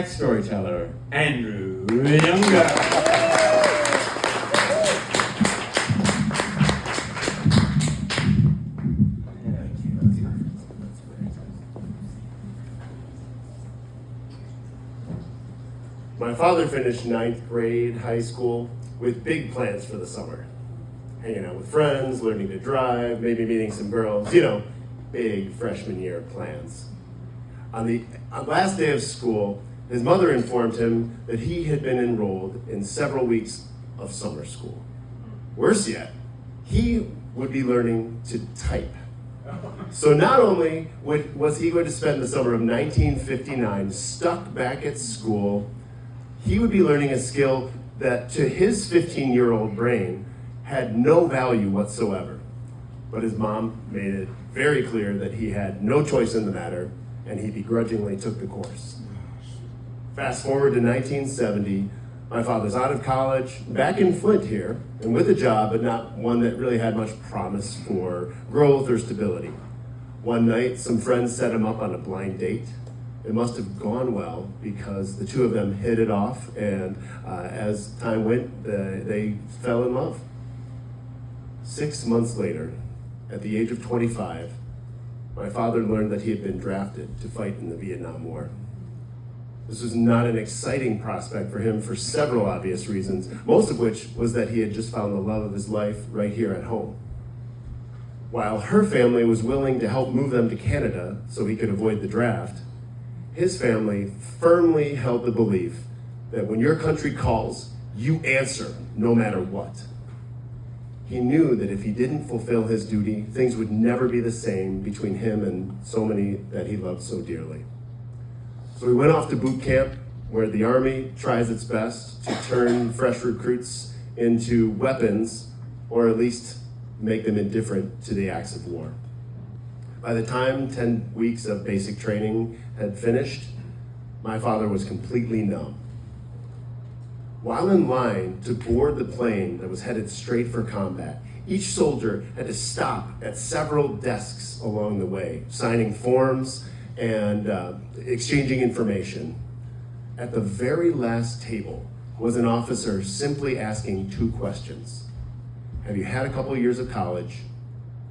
storyteller, Andrew Younger. My father finished 9th grade high school with big plans for the summer. Hanging out with friends, learning to drive, maybe meeting some girls, big freshman year plans. On the last day of school, his mother informed him that he had been enrolled in several weeks of summer school. Worse yet, he would be learning to type. So not only was he going to spend the summer of 1959 stuck back at school, he would be learning a skill that to his 15-year-old brain had no value whatsoever. But his mom made it very clear that he had no choice in the matter, and he begrudgingly took the course. Fast forward to 1970, my father's out of college, back in Flint here, and with a job, but not one that really had much promise for growth or stability. One night, some friends set him up on a blind date. It must have gone well because the two of them hit it off, and as time went, they fell in love. 6 months later, at the age of 25, my father learned that he had been drafted to fight in the Vietnam War. This was not an exciting prospect for him for several obvious reasons, most of which was that he had just found the love of his life right here at home. While her family was willing to help move them to Canada so he could avoid the draft, his family firmly held the belief that when your country calls, you answer no matter what. He knew that if he didn't fulfill his duty, things would never be the same between him and so many that he loved so dearly. So he went off to boot camp, where the Army tries its best to turn fresh recruits into weapons, or at least make them indifferent to the acts of war. By the time 10 weeks of basic training had finished, my father was completely numb. While in line to board the plane that was headed straight for combat, each soldier had to stop at several desks along the way, signing forms and exchanging information. At the very last table was an officer simply asking 2 questions. Have you had a couple years of college,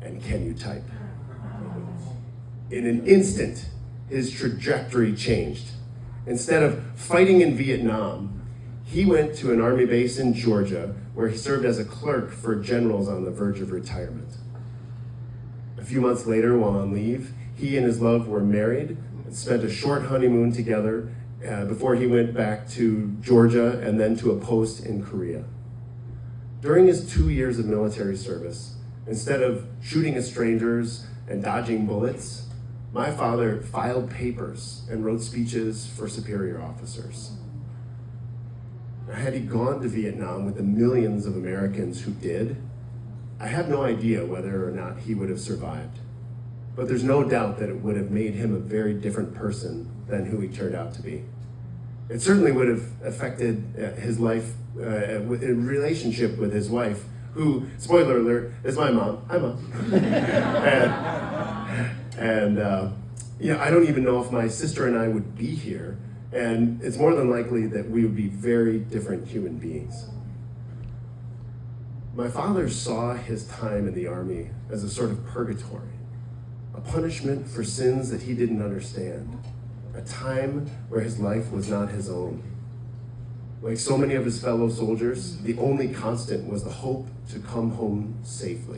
and can you type? In an instant, his trajectory changed. Instead of fighting in Vietnam, he went to an Army base in Georgia where he served as a clerk for generals on the verge of retirement. A few months later, while on leave, he and his love were married and spent a short honeymoon together before he went back to Georgia and then to a post in Korea. During his 2 years of military service, instead of shooting at strangers and dodging bullets, my father filed papers and wrote speeches for superior officers. Had he gone to Vietnam with the millions of Americans who did, I have no idea whether or not he would have survived. But there's no doubt that it would have made him a very different person than who he turned out to be. It certainly would have affected his life in relationship with his wife, who, spoiler alert, is my mom. Hi, Mom. I don't even know if my sister and I would be here. And it's more than likely that we would be very different human beings. My father saw his time in the Army as a sort of purgatory, a punishment for sins that he didn't understand, a time where his life was not his own. Like so many of his fellow soldiers, the only constant was the hope to come home safely.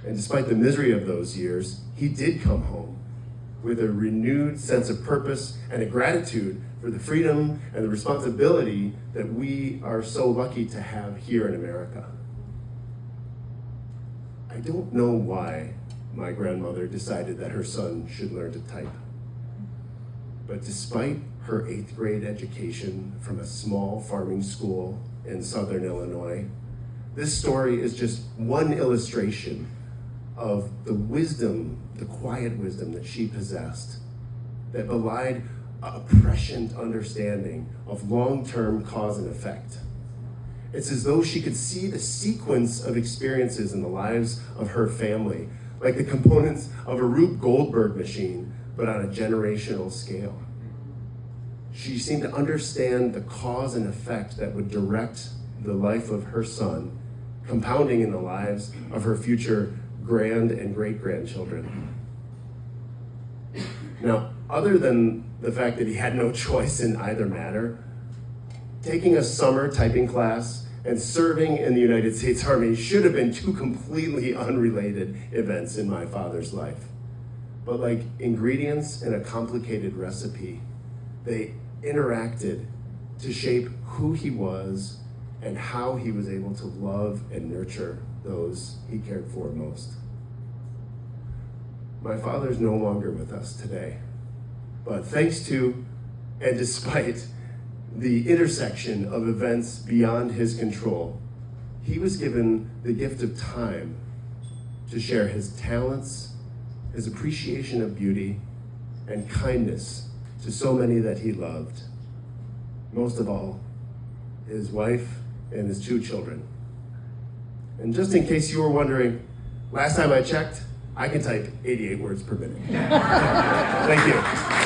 And despite the misery of those years, he did come home with a renewed sense of purpose and a gratitude for the freedom and the responsibility that we are so lucky to have here in America. I don't know why my grandmother decided that her son should learn to type. But despite her 8th grade education from a small farming school in southern Illinois, this story is just one illustration of the wisdom, the quiet wisdom that she possessed, that belied a prescient understanding of long-term cause and effect. It's as though she could see the sequence of experiences in the lives of her family, like the components of a Rube Goldberg machine, but on a generational scale. She seemed to understand the cause and effect that would direct the life of her son, compounding in the lives of her future grand and great-grandchildren. Now, other than the fact that he had no choice in either matter, taking a summer typing class and serving in the United States Army should have been two completely unrelated events in my father's life. But like ingredients in a complicated recipe, they interacted to shape who he was and how he was able to love and nurture those he cared for most. My father's no longer with us today, but thanks to and despite the intersection of events beyond his control, he was given the gift of time to share his talents, his appreciation of beauty, and kindness to so many that he loved. Most of all, his wife and his 2 children. And just in case you were wondering, last time I checked, I can type 88 words per minute. Thank you.